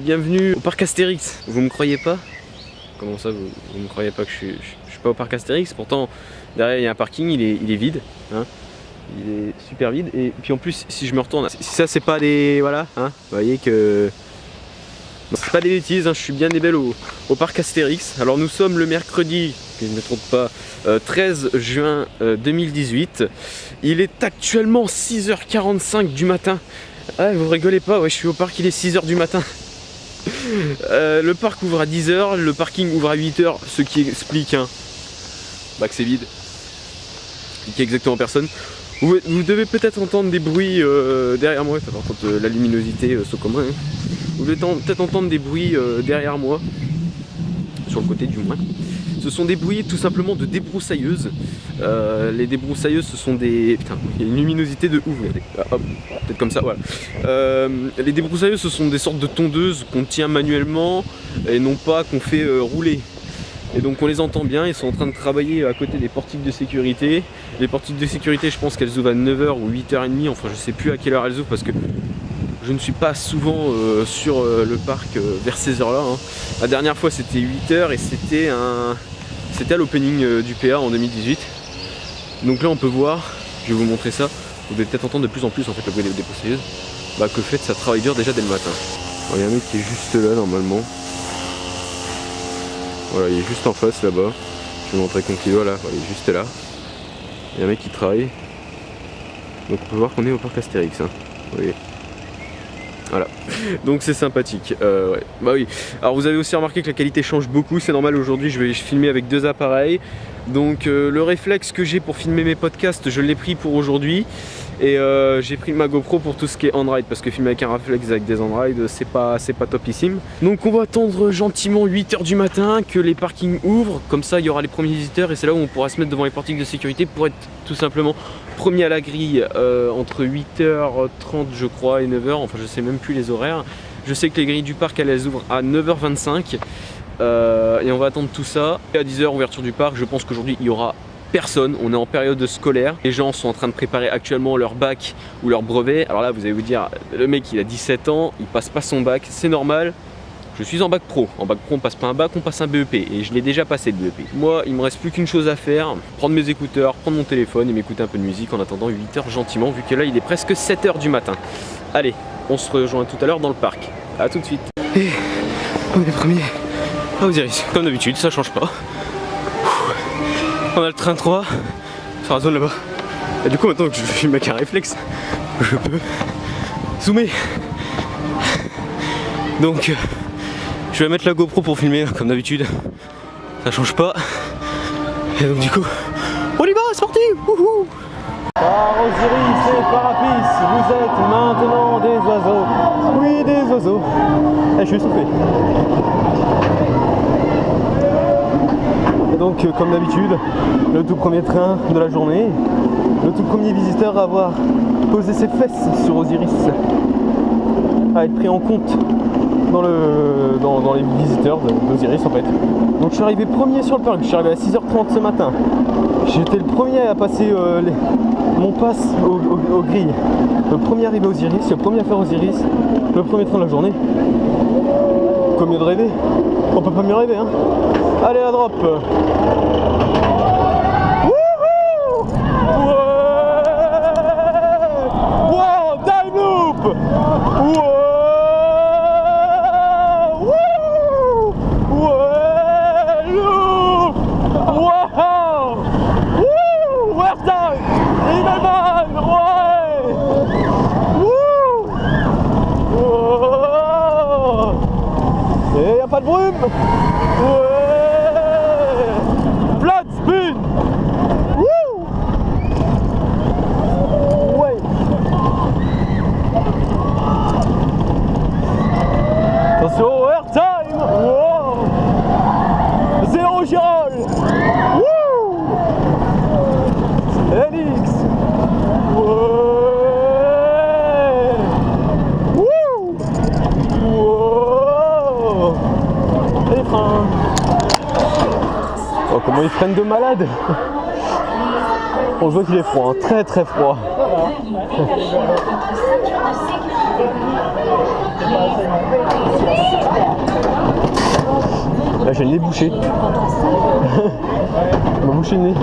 bienvenue au parc Astérix. Vous me croyez pas? Comment ça, vous me croyez pas que je suis pas au parc Astérix? Pourtant, derrière il y a un parking, il est vide. Hein, il est super vide. Et puis en plus, si je me retourne, si ça c'est pas des... Voilà, hein, vous voyez que... C'est pas des bêtises, hein, je suis bien et belle au parc Astérix. Alors nous sommes le mercredi, que je ne me trompe pas, 13 juin 2018. Il est actuellement 6h45 du matin. Ah, vous rigolez pas, ouais, je suis au parc, il est 6h du matin. Le parc ouvre à 10h, le parking ouvre à 8h, ce qui explique hein, bah, que c'est vide. Il n'y a exactement personne. Vous devez peut-être entendre des bruits derrière moi, par contre la luminosité c'est commun. Hein. Vous devez peut-être entendre des bruits derrière moi, sur le côté du moins. Ce sont des bruits tout simplement de débroussailleuses. Les débroussailleuses, ce sont des... Putain, il y a une luminosité de ouf, regardez. Ah, hop, peut-être comme ça, voilà. Les débroussailleuses, ce sont des sortes de tondeuses qu'on tient manuellement et non pas qu'on fait rouler. Et donc on les entend bien, ils sont en train de travailler à côté des portiques de sécurité. Les portiques de sécurité, je pense qu'elles ouvrent à 9h ou 8h30, enfin je sais plus à quelle heure elles ouvrent parce que je ne suis pas souvent sur le parc vers ces heures-là. Hein. La dernière fois c'était 8h et c'était à l'opening du PA en 2018. Donc là on peut voir, je vais vous montrer ça, vous devez peut-être entendre de plus en plus en fait le bruit des débroussailleuses, bah, que fait ça travaille dur déjà dès le matin. Il y a un mec qui est juste là normalement. Voilà, il est juste en face là-bas. Je vais vous montrer con qu'il doit là, voilà, il est juste là. Il y a un mec qui travaille. Donc on peut voir qu'on est au parc Astérix. Hein. Vous voyez. Voilà, donc c'est sympathique. Ouais. Bah oui. Alors vous avez aussi remarqué que la qualité change beaucoup, c'est normal. Aujourd'hui je vais filmer avec deux appareils. Donc le réflexe que j'ai pour filmer mes podcasts, je l'ai pris pour aujourd'hui. Et j'ai pris ma GoPro pour tout ce qui est on-ride, parce que filmer avec un réflexe avec des on-ride c'est pas topissime. Donc on va attendre gentiment 8h du matin que les parkings ouvrent, comme ça il y aura les premiers visiteurs et c'est là où on pourra se mettre devant les portiques de sécurité pour être tout simplement premier à la grille entre 8h30 je crois et 9h, enfin je sais même plus les horaires. Je sais que les grilles du parc elles ouvrent à 9h25 et on va attendre tout ça. Et à 10h ouverture du parc, je pense qu'aujourd'hui il y aura personne, on est en période scolaire, les gens sont en train de préparer actuellement leur bac ou leur brevet. Alors là vous allez vous dire, le mec il a 17 ans, il passe pas son bac, c'est normal. Je suis en bac pro on passe pas un bac, on passe un BEP et je l'ai déjà passé le BEP. Moi il me reste plus qu'une chose à faire, prendre mes écouteurs, prendre mon téléphone et m'écouter un peu de musique en attendant 8h gentiment vu que là il est presque 7h du matin. Allez, on se rejoint tout à l'heure dans le parc, à tout de suite. Et on est les premiers à Osiris, comme d'habitude ça change pas. On a le train 3 sur la zone là-bas. Et du coup maintenant que je filme avec un réflexe, je peux zoomer. Donc je vais mettre la GoPro pour filmer comme d'habitude. Ça change pas. Et donc du coup, on y va, c'est parti. Wouhou. Par Osiris et Parapis, vous êtes maintenant des oiseaux. Oui, des oiseaux. Et je suis soufflé. Et donc comme d'habitude, le tout premier train de la journée, le tout premier visiteur à avoir posé ses fesses sur Osiris, à être pris en compte dans les visiteurs d'Osiris en fait. Donc je suis arrivé premier sur le parc, je suis arrivé à 6h30 ce matin. J'étais le premier à passer mon pass aux grilles. Le premier arrivé à Osiris, le premier à faire Osiris, le premier train de la journée. Comme mieux de rêver, on peut pas mieux rêver hein. Allez à drop. Wouhou! Ouais! Wow, time loop! Ouais! Wouh! Ouais! Loop! Wow! Wouh! Where's time? Imelman! Ouais! Wouh! Wow! Et y'a pas de brume! Ouais! Flat spin! Wouh! Ouais! Attention, airtime! Wow! Zéro gyrole! Wouh! Helix! Ouais! Wouh! Wow! Et les freins! Oh, comment il freine de malade! On voit qu'il est froid, hein, très très froid. Là j'ai le nez bouché. On m'a bouché le nez.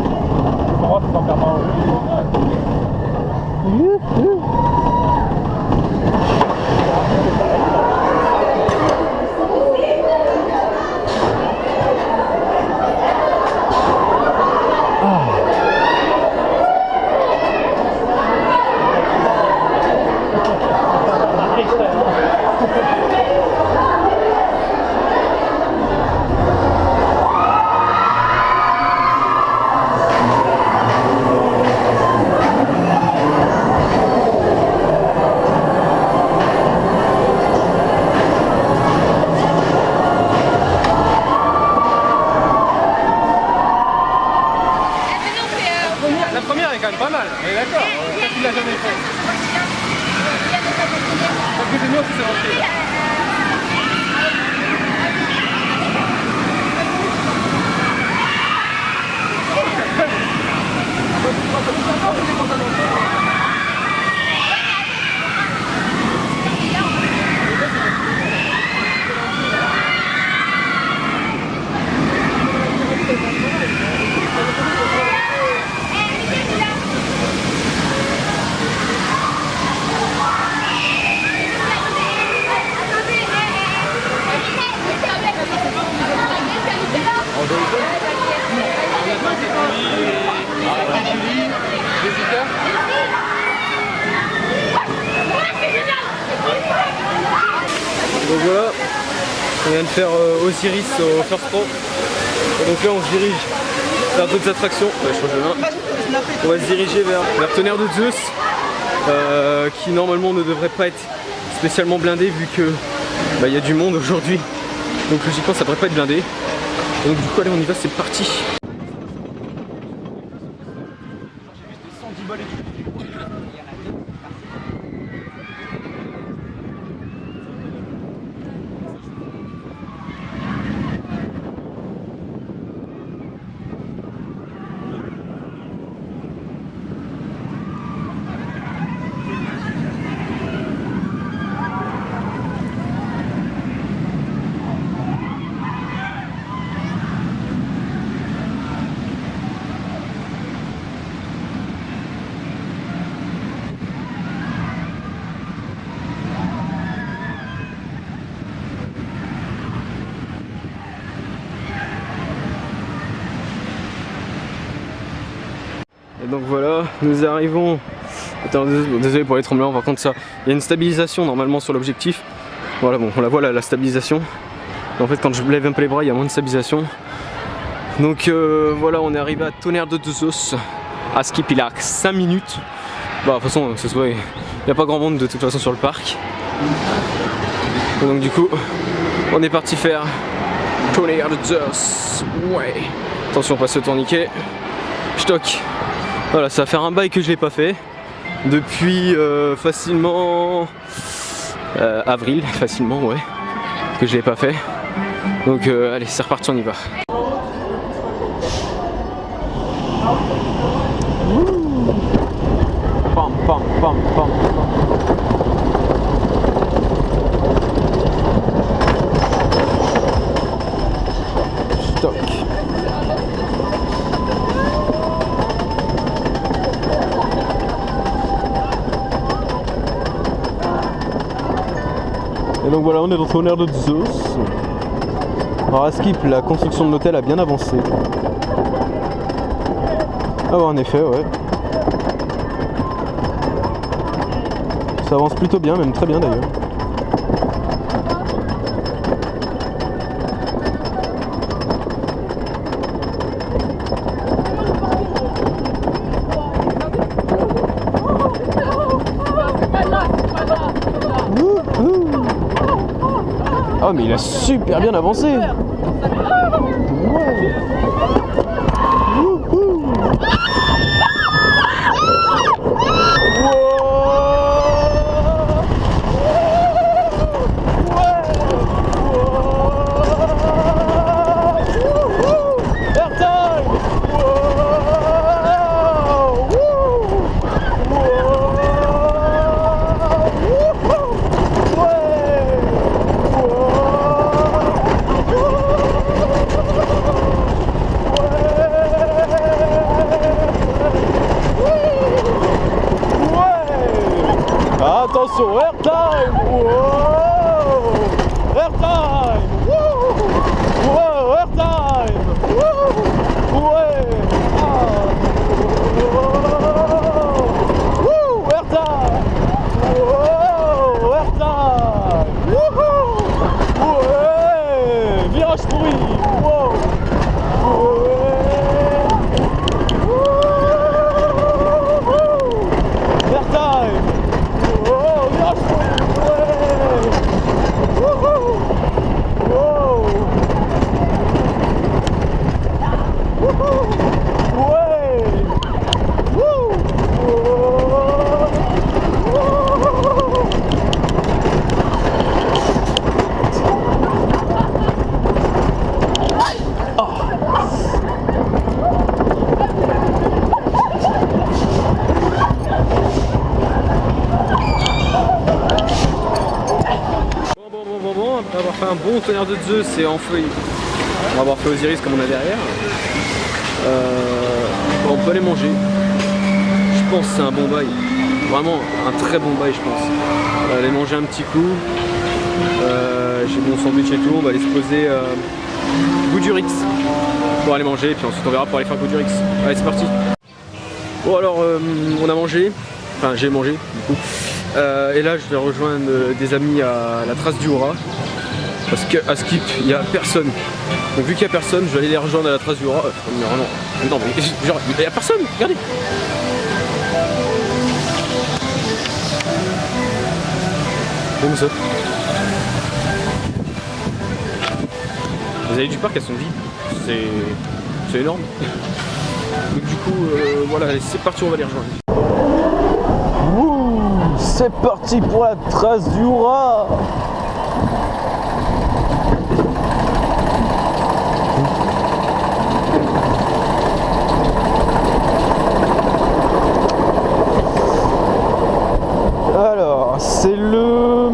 La première est quand même pas mal, on est d'accord, ça tu l'as jamais fait. Parce que c'est mieux aussi c'est rentré. Donc voilà, on vient de faire Osiris au First Pro. Et donc là on se dirige vers d'autres attractions. Ouais, je change de main. On va se diriger vers Tonnerre de Zeus, qui normalement ne devrait pas être spécialement blindé vu que y a du monde aujourd'hui. Donc logiquement ça devrait pas être blindé. Et donc du coup allez on y va, c'est parti. Et donc voilà, nous arrivons. Attends, désolé pour les tremblements, par contre ça, il y a une stabilisation normalement sur l'objectif. Voilà, bon, on la voit là, la stabilisation. En fait quand je lève un peu les bras, il y a moins de stabilisation. Donc voilà, on est arrivé à Tonnerre de Zeus. À skip il a 5 minutes. Bah de toute façon, ça se voit, il n'y a pas grand monde de toute façon sur le parc. Et donc du coup, on est parti faire Tonnerre de Zeus. Ouais. Attention, on passe le tourniquet. Stock. Voilà, ça va faire un bail que je l'ai pas fait depuis facilement avril, facilement ouais, que je l'ai pas fait. Donc allez, c'est reparti, on y va. Pam pam pam pam. Stock. Et donc voilà, on est dans Tonnerre de Zeus. Alors à skip, la construction de l'hôtel a bien avancé. Ah ouais, en effet, ouais. Ça avance plutôt bien, même très bien d'ailleurs. Oh mais il a super bien avancé. Ouais. attention, airtime. Wow, airtime. Wow, airtime. Ouais. Wouh, airtime. Wow, airtime. Wouhou. Ouais, virage pourri. Wow. Airtime. Oh, virage pourri. Ouais. Wouhou. Wow. Wouhou. Ouais. Wouh. Bon, après avoir fait un bon tonnerre de Zeus et en feuille, on va avoir fait Osiris comme on a derrière. On peut aller manger. Je pense que c'est un bon bail. Vraiment un très bon bail, je pense. Aller manger un petit coup. J'ai mon sandwich et tout. On va aller se poser Goudurix pour aller manger. Et puis ensuite on verra pour aller faire Goudurix. Allez, c'est parti. Bon, alors on a mangé. Enfin, j'ai mangé du coup. Et là, je vais rejoindre des amis à la trace du Hora. Parce qu'à Skip, il n'y a personne. Donc vu qu'il n'y a personne, je vais aller les rejoindre à la trace du Hora. Non, mais genre, il n'y a personne, regardez. Comme ça. Les allées du parc, elles sont vides. C'est énorme. Donc du coup, voilà, c'est parti, on va les rejoindre. Wouh, c'est parti pour la trace du Hora. Alors, c'est le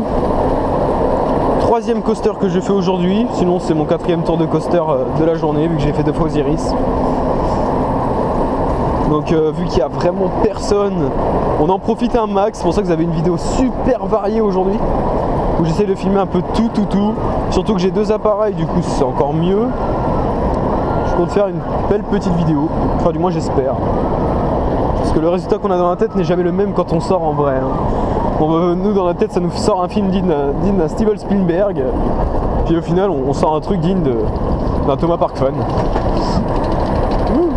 3e coaster que je fais aujourd'hui. Sinon, c'est mon 4e tour de coaster de la journée, vu que j'ai fait 2 fois Osiris. Donc vu qu'il n'y a vraiment personne, on en profite un max. C'est pour ça que vous avez une vidéo super variée aujourd'hui, où j'essaie de filmer un peu tout. Surtout que j'ai 2 appareils, du coup c'est encore mieux. Je compte faire une belle petite vidéo, enfin du moins j'espère. Parce que le résultat qu'on a dans la tête n'est jamais le même quand on sort en vrai. Bon, nous dans la tête ça nous sort un film digne d'un Steven Spielberg. Puis au final on sort un truc digne d'un Thomas Park fan. Wouh.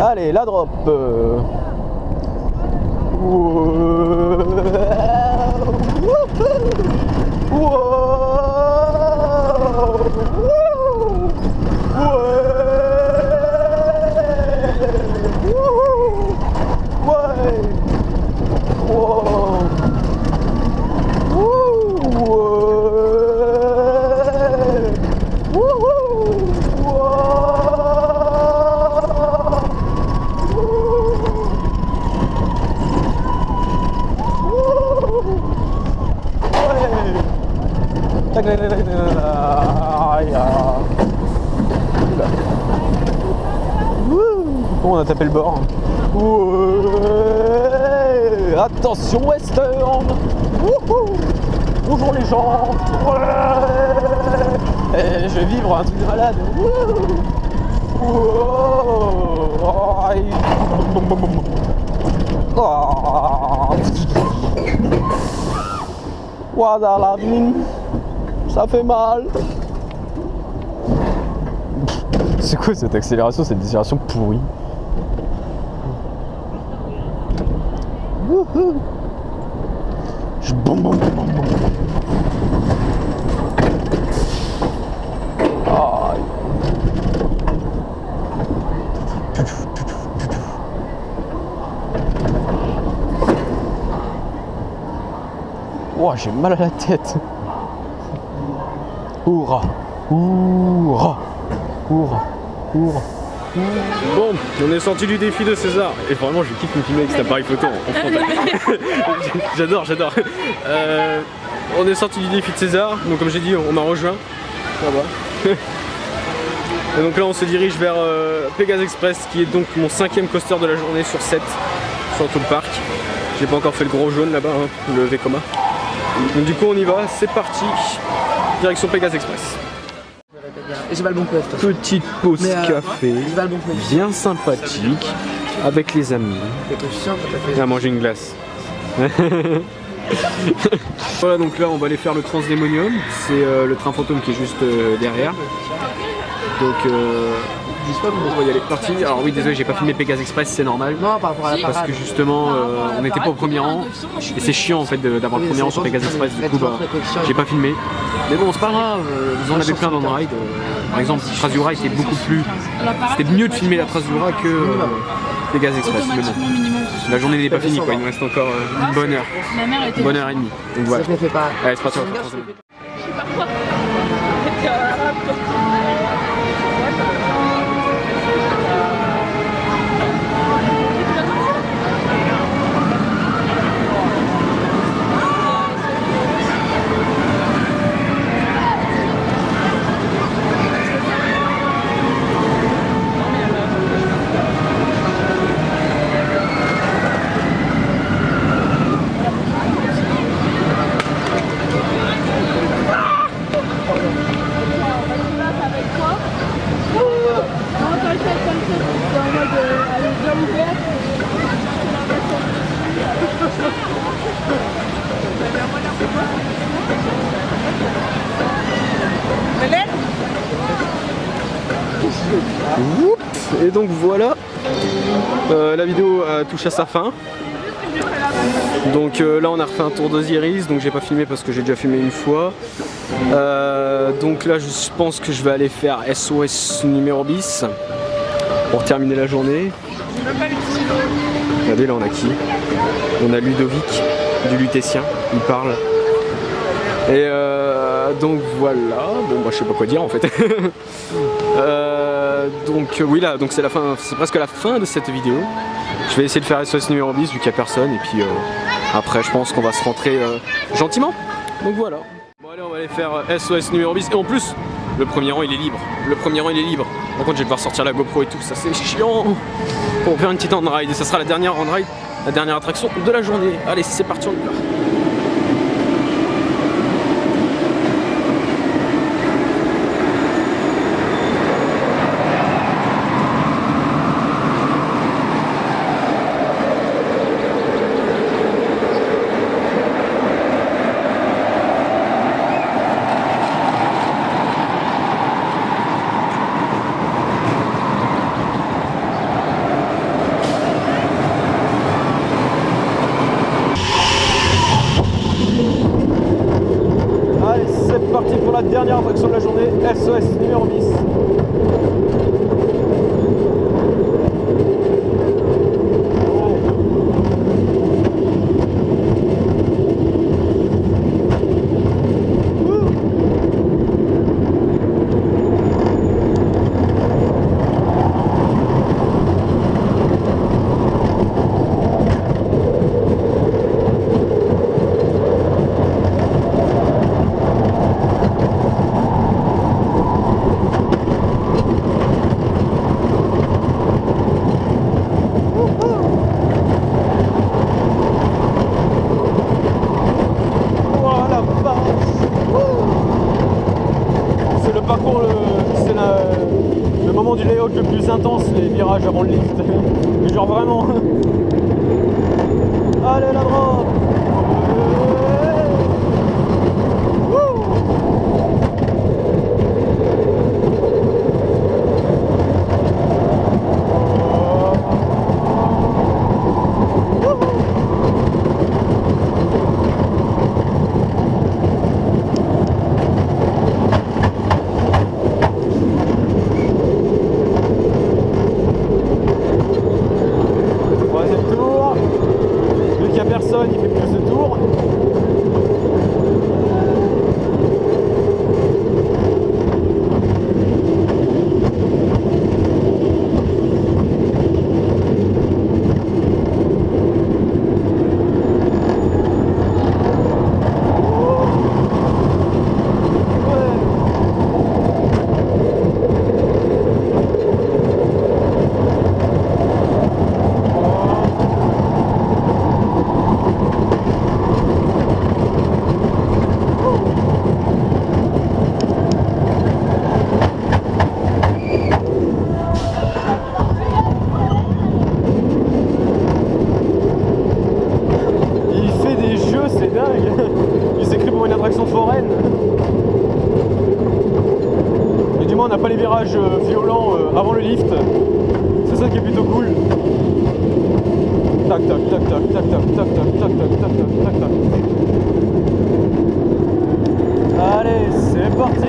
Allez, la drop. Bon, on a tapé le bord. Ouais. Attention Western. Wouhou. Bonjour les gens. Ouais. Et je vais vivre un truc de malade. Wadaladine. Ça fait mal. C'est quoi cette accélération, cette décélération pourrie? Wouhou. Je boum boum boum boum. Aïe. Oh, j'ai mal à la tête. Hurrah, hurrah, hurrah, hurrah. Bon, on est sorti du défi de César. Et vraiment, je kiffe me filmer avec cet appareil photo en frontal. j'adore. On est sorti du défi de César. Donc, comme j'ai dit, on m'a rejoint là-bas. Et donc là on se dirige vers Pégase Express qui est donc mon 5e coaster de la journée sur 7 sur tout le parc. J'ai pas encore fait le gros jaune là-bas, hein, le Vekoma. Donc du coup on y va, c'est parti, direction Pégase Express. Et j'ai pas le bon coup. Petite pause café, bien sympathique, avec les amis. Et à manger une glace. Voilà, donc là on va aller faire le Transdémonium, c'est le train fantôme qui est juste derrière. Donc on va y aller, parti. Alors oui, désolé, j'ai pas filmé Pégase Express, c'est normal. Non, par rapport à la parce que justement on n'était pas au premier rang et c'est chiant en fait d'avoir le premier rang sur Pégase Express, du coup bah, j'ai pas filmé. Mais bon, c'est pas grave, vous en avez plein dans le ride. Par exemple, Trasura était beaucoup plus. C'était mieux de filmer la Trasura que Pégase Express. Mais bon, la journée n'est pas finie quoi, il nous reste encore une bonne heure. Une bonne heure et demie. Donc voilà. Allez, c'est parti, on va faire Transdémonium. Et donc voilà, la vidéo touche à sa fin. Donc là on a refait un tour d'Osiris, donc j'ai pas filmé parce que j'ai déjà filmé une fois. Donc là je pense que je vais aller faire SOS numéro bis pour terminer la journée. Regardez là on a qui? On a Ludovic du Lutétien, il parle. Et donc voilà, bon bah je sais pas quoi dire en fait. Donc oui là, donc c'est la fin, c'est presque la fin de cette vidéo. Je vais essayer de faire SOS numéro 10 vu qu'il n'y a personne et puis après je pense qu'on va se rentrer gentiment. Donc voilà. Bon allez, on va aller faire SOS numéro 10 et en plus le premier rang il est libre. Le premier rang il est libre. Par contre je vais devoir sortir la GoPro et tout, ça c'est chiant. Pour faire une petite on-ride et ça sera la dernière on-ride, la dernière attraction de la journée. Allez c'est parti, on y va. C'est parti pour la dernière attraction de la journée, SOS numéro 10. le moment du layout le plus intense, les virages avant le lift. Mais genre vraiment. Allez la droite. Troisième tour. Vu qu'il n'y a personne, il fait plus une attraction foraine. Et du moins on n'a pas les virages violents avant le lift. C'est ça qui est plutôt cool. Tac tac tac tac tac tac tac tac tac tac tac tac tac. Allez, c'est parti.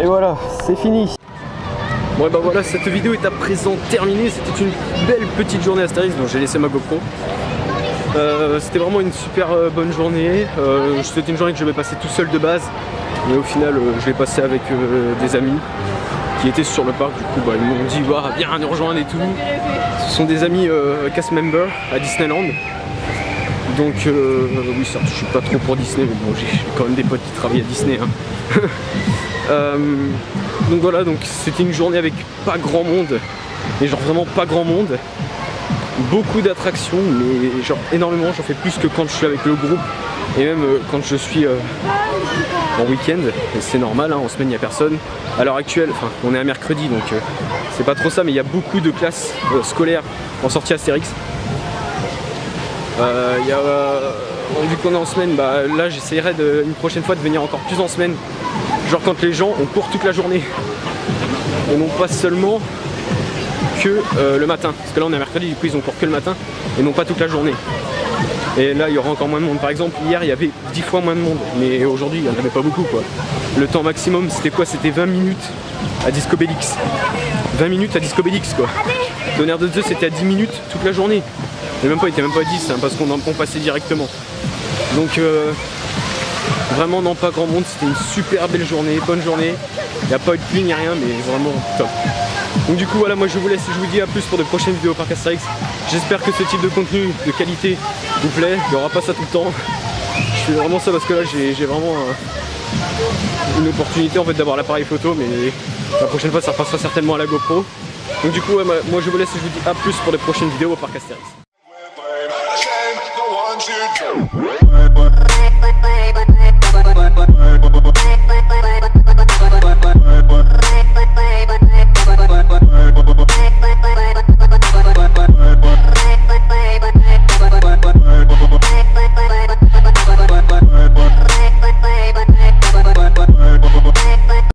Et voilà, c'est fini. Bon et bah voilà, cette vidéo est à présent terminée. C'était une belle petite journée Astérix, donc j'ai laissé ma GoPro. C'était vraiment une super bonne journée. C'était une journée que je vais passer tout seul de base, mais au final je l'ai passé avec des amis qui étaient sur le parc. Du coup bah, ils m'ont dit bah, viens nous rejoindre et tout. Ce sont des amis cast members à Disneyland. Donc oui, certes je suis pas trop pour Disney, mais bon j'ai quand même des potes qui travaillent à Disney hein. Donc voilà, donc c'était une journée avec pas grand monde, mais genre vraiment pas grand monde, beaucoup d'attractions, mais genre énormément, j'en fais plus que quand je suis avec le groupe, et même quand je suis en week-end, c'est normal, hein, en semaine il n'y a personne. À l'heure actuelle, enfin on est à mercredi donc c'est pas trop ça, mais il y a beaucoup de classes scolaires en sortie Astérix. Vu qu'on est en semaine, bah, là j'essaierai une prochaine fois de venir encore plus en semaine. Genre quand les gens ont cours toute la journée et non pas seulement que le matin, parce que là on est mercredi, du coup ils ont cours que le matin et non pas toute la journée. Et là il y aura encore moins de monde. Par exemple hier il y avait 10 fois moins de monde, mais aujourd'hui il n'y en avait pas beaucoup quoi. Le temps maximum c'était quoi? C'était 20 minutes à Disco Bellix. 20 minutes à Disco Bellix quoi. Tonnerre de Zeus c'était à 10 minutes toute la journée. Et même pas, il était même pas à 10 hein, parce qu'on passait directement. Donc vraiment non pas grand monde, c'était une super belle journée, bonne journée. Il n'y a pas eu de pluie ni rien, mais vraiment top. Donc du coup voilà, moi je vous laisse et je vous dis à plus pour de prochaines vidéos au parc Astérix. J'espère que ce type de contenu de qualité vous plaît, il n'y aura pas ça tout le temps. Je fais vraiment ça parce que là j'ai vraiment une opportunité en fait d'avoir l'appareil photo, mais la prochaine fois ça passera certainement à la GoPro. Donc du coup ouais, moi je vous laisse et je vous dis à plus pour de prochaines vidéos au parc Astérix.